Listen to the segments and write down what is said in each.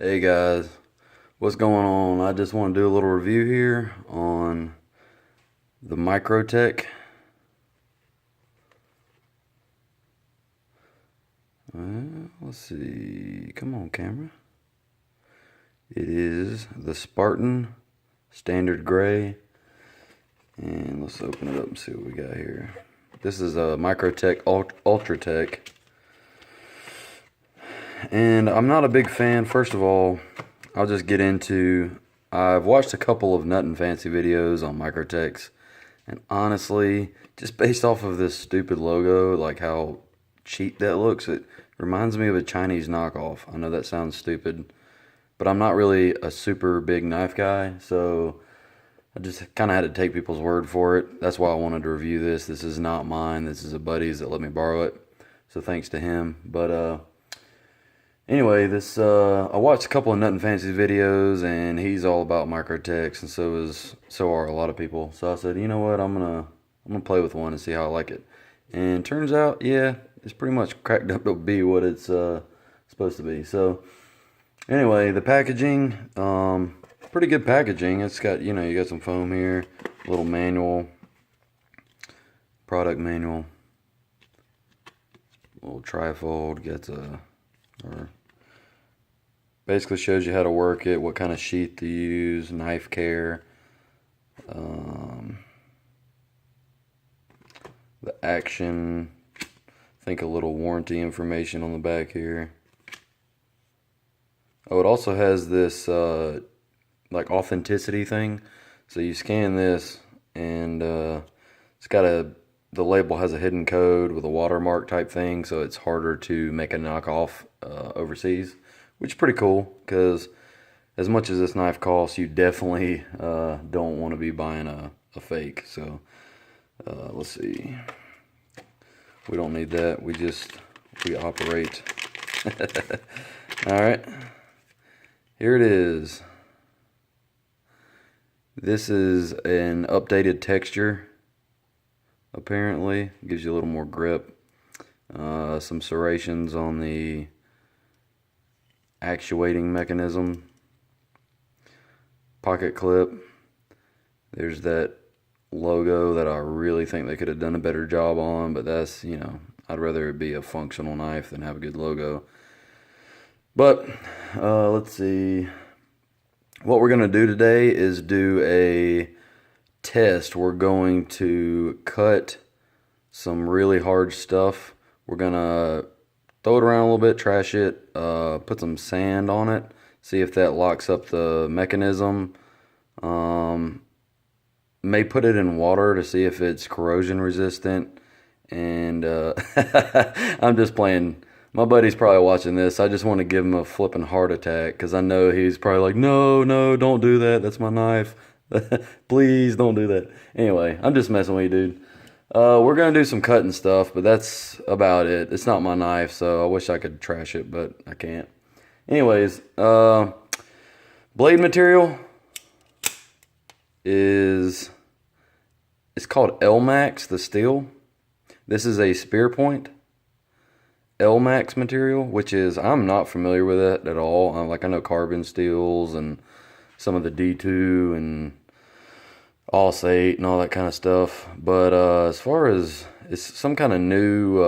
Hey guys, what's going on? I just want to do a little review here on the Microtech. Let's see. Come on, camera. It is the Spartan Standard Gray. And let's open it up and see what we got here. This is a Microtech Ultratech. And I'm not a big fan. First of all, I'll just get into... I've watched a couple of Nut and Fancy videos on Microtechs. And honestly, just based off of this stupid logo, like how cheap that looks, it reminds me of a Chinese knockoff. I know that sounds stupid, but I'm not really a super big knife guy, so I just kind of had to take people's word for it. That's why I wanted to review this. This is not mine. This is a buddy's that let me borrow it, so thanks to him. But anyway, I watched a couple of Nut and Fancy videos, and he's all about Microtechs, and so are a lot of people. So I said, you know what, I'm gonna play with one and see how I like it. And turns out, yeah, it's pretty much cracked up to be what it's supposed to be. So anyway, the packaging, pretty good packaging. It's got, you got some foam here, a little manual, product manual, little trifold, basically shows you how to work it, what kind of sheath to use, knife care, the action, I think a little warranty information on the back here. Oh, it also has this like authenticity thing. So you scan this and it's got the label has a hidden code with a watermark type thing, so it's harder to make a knockoff overseas, which is pretty cool because as much as this knife costs, you definitely don't want to be buying a fake. So let's see. We don't need that. We operate. All right. Here it is. This is an updated texture. Apparently, gives you a little more grip. Some serrations on the actuating mechanism. Pocket clip. There's that logo that I really think they could have done a better job on, but that's, I'd rather it be a functional knife than have a good logo. But let's see. What we're going to do today is do a test. We're going to cut some really hard stuff. We're going to throw it around a little bit, trash it, put some sand on it, see if that locks up the mechanism. May put it in water to see if it's corrosion resistant. And I'm just playing. My buddy's probably watching this. I just want to give him a flipping heart attack because I know he's probably like, no, don't do that. That's my knife. Please don't do that. Anyway, I'm just messing with you, dude. We're going to do some cutting stuff, but that's about it. It's not my knife, so I wish I could trash it, but I can't. Anyways, blade material it's called L-Max, the steel. This is a spear point L-Max material, which is, I'm not familiar with it at all. I know carbon steels and some of the D2 and All-Sate and all that kind of stuff. But as far as, it's some kind of new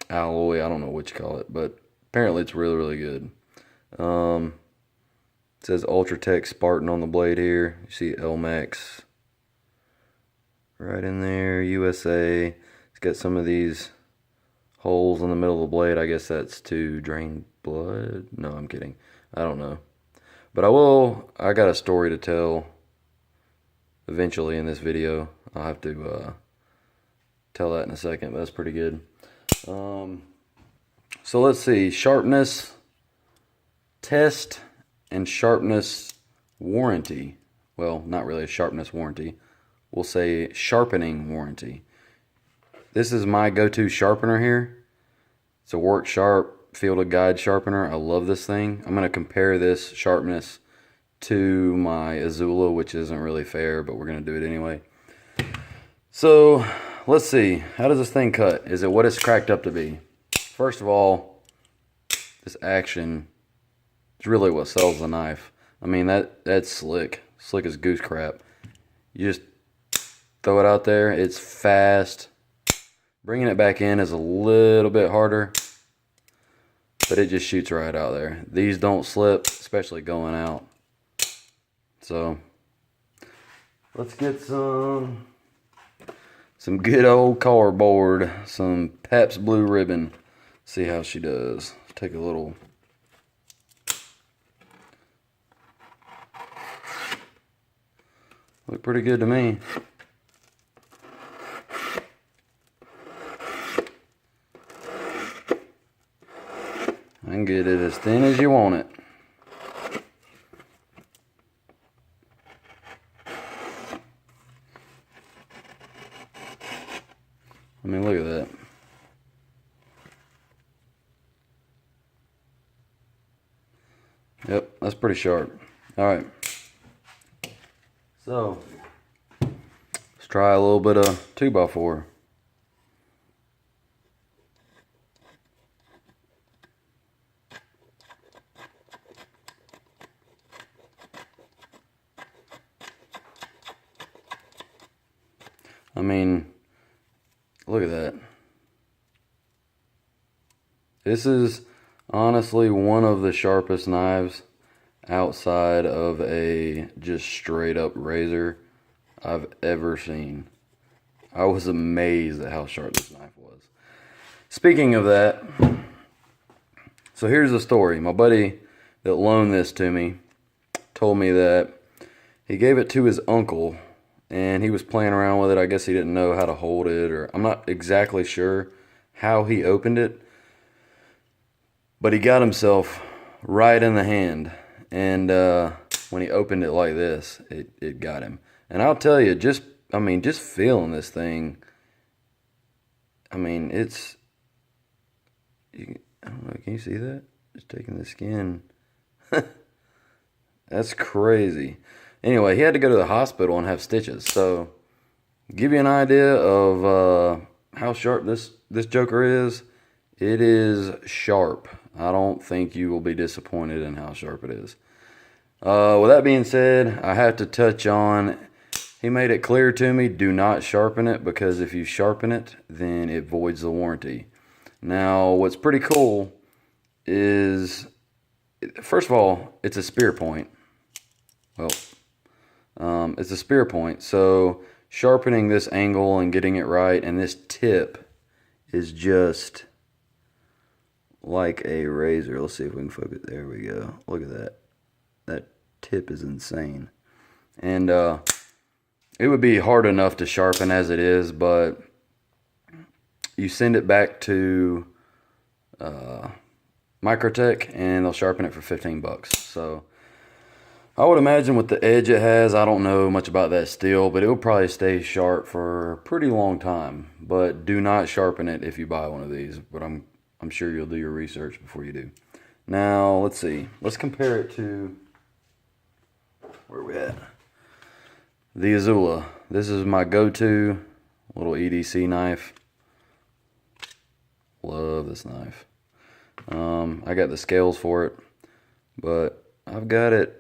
alloy, I don't know what you call it, but apparently it's really, really good. It says Ultratech Spartan on the blade here. You see L-Max right in there, USA. It's got some of these holes in the middle of the blade. I guess that's to drain blood. No, I'm kidding. I don't know. But I got a story to tell eventually in this video. I'll have to tell that in a second, but that's pretty good. So let's see. Sharpness test and sharpness warranty. Well, not really a sharpness warranty. We'll say sharpening warranty. This is my go-to sharpener here. It's a Work Sharp Fielded Guide sharpener. I love this thing. I'm going to compare this sharpness to my Azula, which isn't really fair, but we're going to do it anyway. So let's see. How does this thing cut? Is it what it's cracked up to be? First of all, this action It's really what sells the knife. I mean, that's slick. Slick as goose crap. You just throw it out there. It's fast. Bringing it back in is a little bit harder, but it just shoots right out there. These don't slip, especially going out. So let's get some good old cardboard, some Pabst Blue Ribbon. See how she does. Take a little. Look pretty good to me. I can get it as thin as you want it. I mean, look at that. Yep, that's pretty sharp. All right. So, let's try a little bit of 2x4. I mean, look at that. This is honestly one of the sharpest knives outside of a just straight up razor I've ever seen. I was amazed at how sharp this knife was. Speaking of that, so here's the story. My buddy that loaned this to me told me that he gave it to his uncle and he was playing around with it. I guess he didn't know how to hold it, or I'm not exactly sure how he opened it, but he got himself right in the hand. And when he opened it like this, it got him. And I'll tell you, just feeling this thing, I mean, it's, I don't know, can you see that? Just taking the skin. That's crazy. Anyway, he had to go to the hospital and have stitches. So, give you an idea of how sharp this joker is. It is sharp. I don't think you will be disappointed in how sharp it is. With that being said, I have to touch on, he made it clear to me, do not sharpen it, because if you sharpen it, then it voids the warranty. Now, what's pretty cool is, first of all, it's a spear point. Well, it's a spear point, so sharpening this angle and getting it right, and this tip is just like a razor. Let's see if we can focus. There we go. Look at that. That tip is insane. And it would be hard enough to sharpen as it is, but you send it back to Microtech and they'll sharpen it for 15 bucks. So I would imagine with the edge it has, I don't know much about that steel, but it will probably stay sharp for a pretty long time. But do not sharpen it if you buy one of these, but I'm sure you'll do your research before you do. Now, let's see. Let's compare it to, where are we at? The Izula. This is my go-to little EDC knife. Love this knife. I got the scales for it, but I've got it,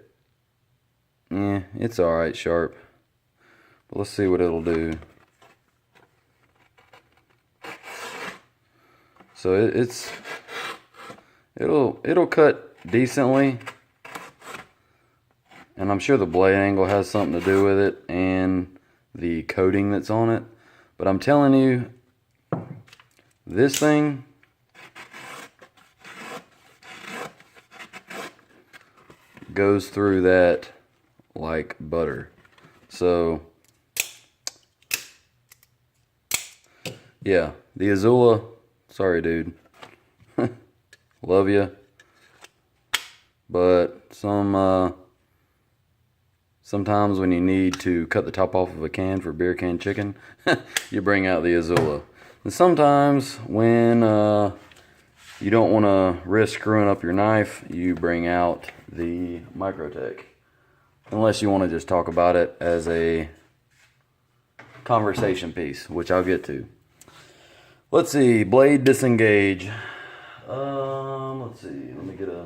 it's alright sharp. But let's see what it'll do. So it'll cut decently, and I'm sure the blade angle has something to do with it and the coating that's on it. But I'm telling you, this thing goes through that like butter. So yeah, the Izula, sorry dude, love you, but sometimes when you need to cut the top off of a can for beer can chicken, you bring out the Izula. And sometimes when you don't want to risk screwing up your knife, you bring out the Microtech. Unless you want to just talk about it as a conversation piece, which I'll get to. Let's see, blade disengage. Let's see, let me get a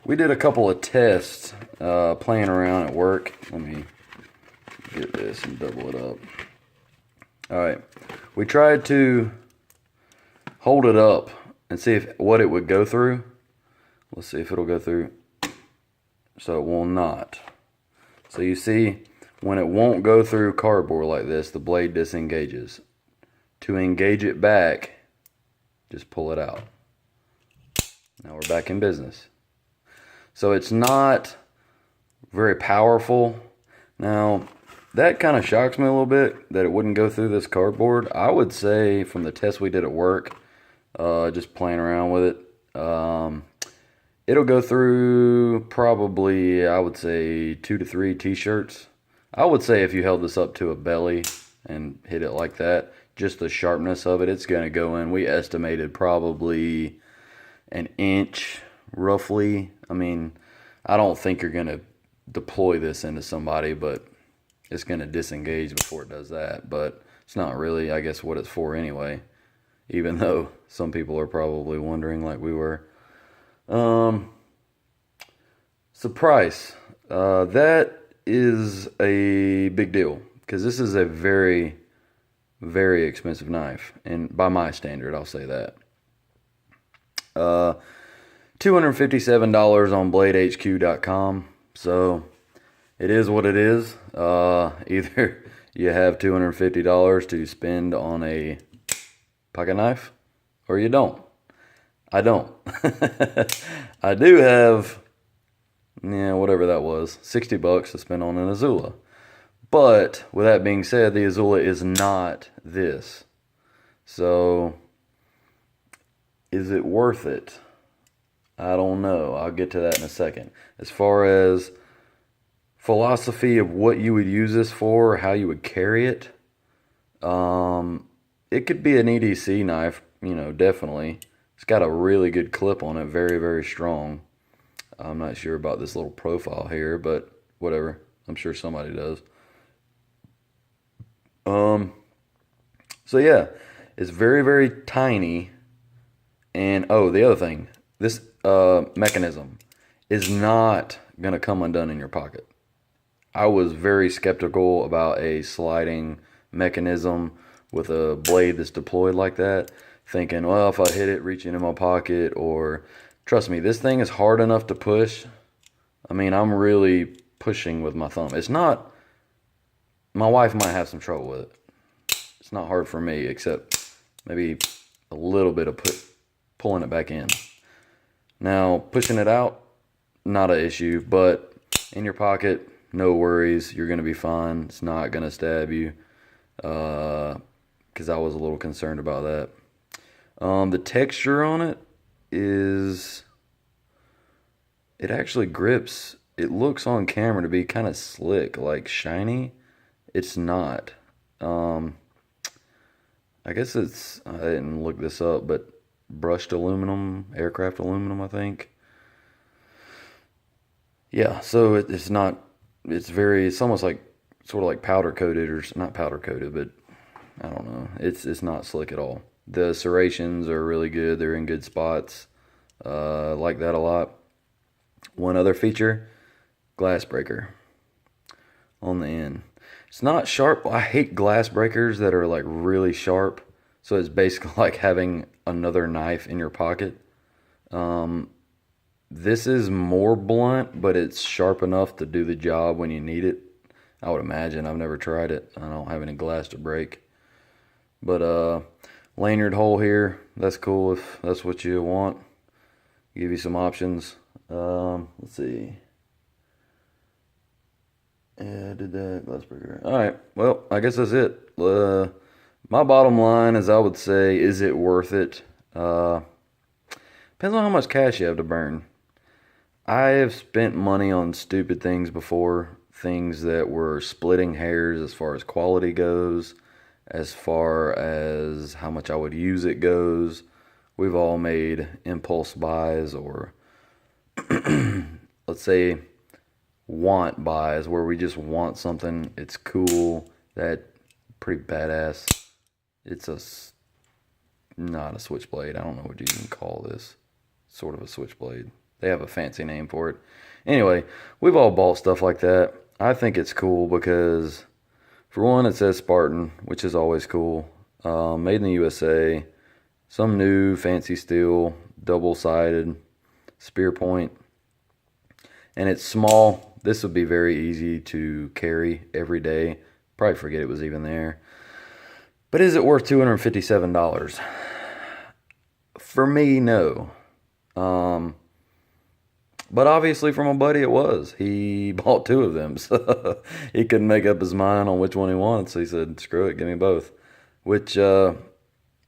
we did a couple of tests playing around at work. Let me get this and double it up. All right, we tried to hold it up and see what it would go through. Let's see if it'll go through. So it will not. So you see, when it won't go through cardboard like this, the blade disengages. To engage it back, just pull it out. Now we're back in business. So it's not very powerful. Now, that kind of shocks me a little bit that it wouldn't go through this cardboard. I would say from the test we did at work, just playing around with it, it'll go through probably, I would say, 2 to 3 t-shirts. I would say if you held this up to a belly and hit it like that, just the sharpness of it, it's going to go in. We estimated probably an inch, roughly. I mean, I don't think you're going to deploy this into somebody, but it's going to disengage before it does that. But it's not really, I guess, what it's for anyway, even though some people are probably wondering like we were. So price, that is a big deal because this is a very, very expensive knife, and by my standard, I'll say that. $257 on BladeHQ.com. So it is what it is. Either you have $250 to spend on a pocket knife, or you don't. I don't. I do have, whatever that was, $60 to spend on an Azula. But with that being said, the Azula is not this. So is it worth it? I don't know. I'll get to that in a second. As far as philosophy of what you would use this for, how you would carry it, it could be an EDC knife, definitely. It's got a really good clip on it, very, very strong. I'm not sure about this little profile here, but whatever. I'm sure somebody does. So yeah, it's very, very tiny. And the other thing, this mechanism is not going to come undone in your pocket. I was very skeptical about a sliding mechanism with a blade that's deployed like that, thinking, well, if I hit it, reach into my pocket, or trust me, this thing is hard enough to push. I mean, I'm really pushing with my thumb. It's not, my wife might have some trouble with it. It's not hard for me, except maybe a little bit of pulling it back in. Now, pushing it out, not an issue, but in your pocket, no worries. You're going to be fine. It's not going to stab you, because I was a little concerned about that. The texture on it is, it actually grips. It looks on camera to be kind of slick, like shiny. It's not. I guess it's, I didn't look this up, but brushed aluminum, aircraft aluminum, I think. Yeah, so it's not, it's almost like, sort of like powder coated, or not powder coated, but I don't know. It's not slick at all. The serrations are really good. They're in good spots. Like that a lot. One other feature, glass breaker on the end. It's not sharp. I hate glass breakers that are like really sharp. So it's basically like having another knife in your pocket. This is more blunt, but it's sharp enough to do the job when you need it. I would imagine. I've never tried it. I don't have any glass to break. But lanyard hole here, that's cool if that's what you want. Give you some options. Let's see. Yeah, I did that. Glass breaker. Alright, well, I guess that's it. My bottom line is, I would say, is it worth it? Depends on how much cash you have to burn. I have spent money on stupid things before. Things that were splitting hairs as far as quality goes, as far as how much I would use it goes. We've all made impulse buys, or let's say want buys, where we just want something, it's cool, that pretty badass. It's not a switchblade. I don't know what you can call this. Sort of a switchblade. They have a fancy name for it. Anyway, we've all bought stuff like that. I think it's cool because, for one, it says Spartan, which is always cool. Made in the USA. Some new fancy steel, double-sided spear point. And it's small. This would be very easy to carry every day. Probably forget it was even there. But is it worth $257? For me, no. But obviously for my buddy it was. He bought two of them, so he couldn't make up his mind on which one he wanted, so he said, screw it, give me both. Which, you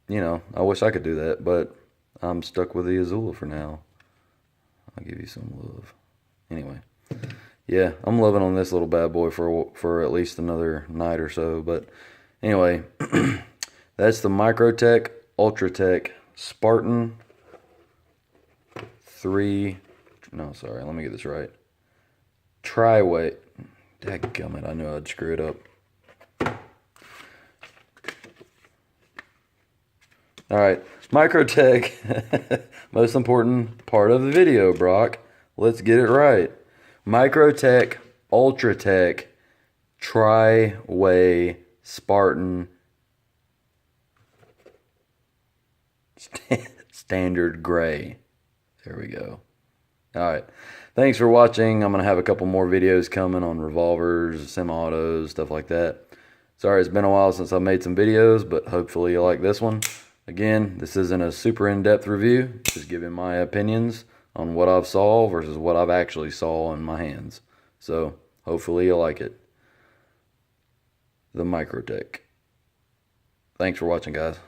know, I wish I could do that, but I'm stuck with the Azula for now. I'll give you some love. Anyway, yeah, I'm loving on this little bad boy for at least another night or so, but anyway, that's the Microtech Ultratech Spartan 3... No, sorry, let me get this right. Tri-weight. Dadgummit, I knew I'd screw it up. Alright, Microtech. Most important part of the video, Brock. Let's get it right. Microtech Ultratech Tri-way Spartan Standard Gray. There we go. Alright, thanks for watching. I'm going to have a couple more videos coming on revolvers, semi-autos, stuff like that. Sorry, it's been a while since I made some videos, but hopefully you like this one. Again, this isn't a super in-depth review, just giving my opinions on what I've saw versus what I've actually saw in my hands. So, hopefully you like it. The Microtech. Thanks for watching, guys.